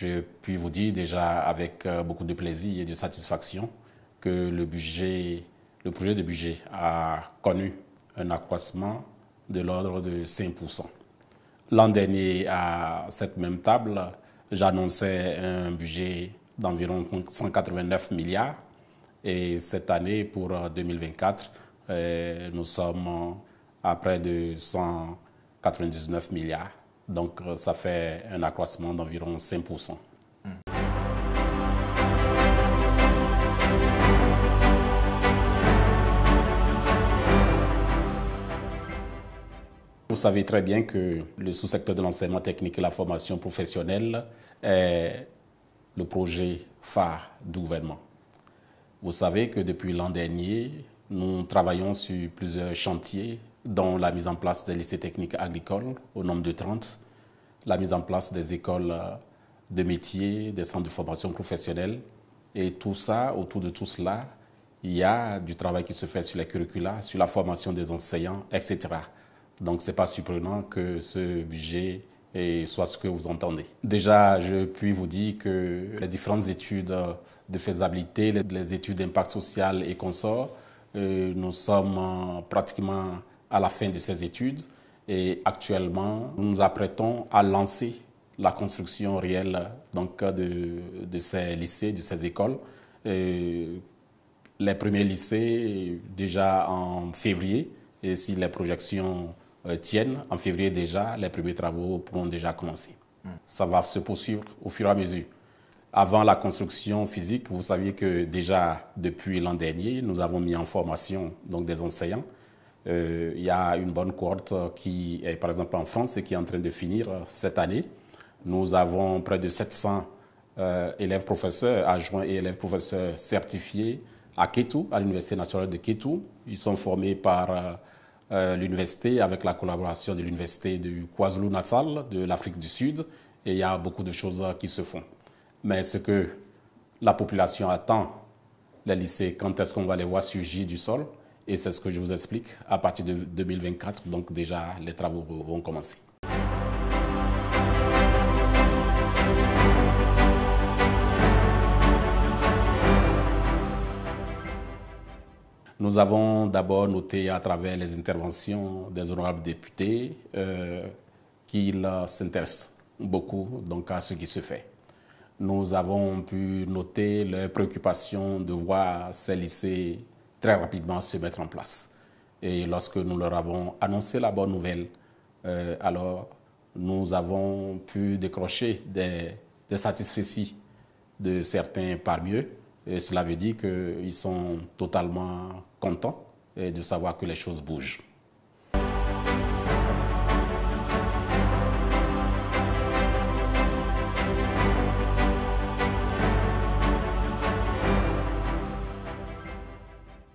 je puis vous dire déjà avec beaucoup de plaisir et de satisfaction que le projet de budget a connu un accroissement de l'ordre de 5%. L'an dernier, à cette même table, j'annonçais un budget d'environ 189 milliards et cette année, pour 2024, nous sommes à près de 199 milliards. Donc, ça fait un accroissement d'environ 5%. Vous savez très bien que le sous-secteur de l'enseignement technique et la formation professionnelle est le projet phare du gouvernement. Vous savez que depuis l'an dernier, nous travaillons sur plusieurs chantiers, dont la mise en place des lycées techniques agricoles au nombre de 30, la mise en place des écoles de métiers, des centres de formation professionnelle. Et tout ça, autour de tout cela, il y a du travail qui se fait sur les curricula, sur la formation des enseignants, etc. Donc, ce n'est pas surprenant que ce budget soit ce que vous entendez. Déjà, je puis vous dire que les différentes études de faisabilité, les études d'impact social et consorts, nous sommes pratiquement à la fin de ces études et actuellement, nous nous apprêtons à lancer la construction réelle donc, de ces lycées, de ces écoles. Les premiers lycées déjà en février et si les projections tiennent, en février déjà, les premiers travaux pourront déjà commencer. Ça va se poursuivre au fur et à mesure. Avant la construction physique, vous saviez que déjà depuis l'an dernier, nous avons mis en formation donc, des enseignants. Il y a une bonne cohorte qui est par exemple en France et qui est en train de finir cette année. Nous avons près de 700 élèves professeurs, adjoints et élèves professeurs certifiés à Kétou, à l'Université nationale de Kétou. Ils sont formés par l'université avec la collaboration de l'Université du KwaZulu-Natal, de l'Afrique du Sud. Et il y a beaucoup de choses qui se font. Mais ce que la population attend, les lycées, quand est-ce qu'on va les voir surgir du sol? Et c'est ce que je vous explique. À partir de 2024, donc déjà, les travaux vont commencer. Nous avons d'abord noté à travers les interventions des honorables députés qu'ils s'intéressent beaucoup donc, à ce qui se fait. Nous avons pu noter leur préoccupation de voir ces lycées très rapidement se mettre en place. Et lorsque nous leur avons annoncé la bonne nouvelle, alors nous avons pu décrocher des satisfecits de certains parmi eux. Et cela veut dire qu'ils sont totalement contents de savoir que les choses bougent.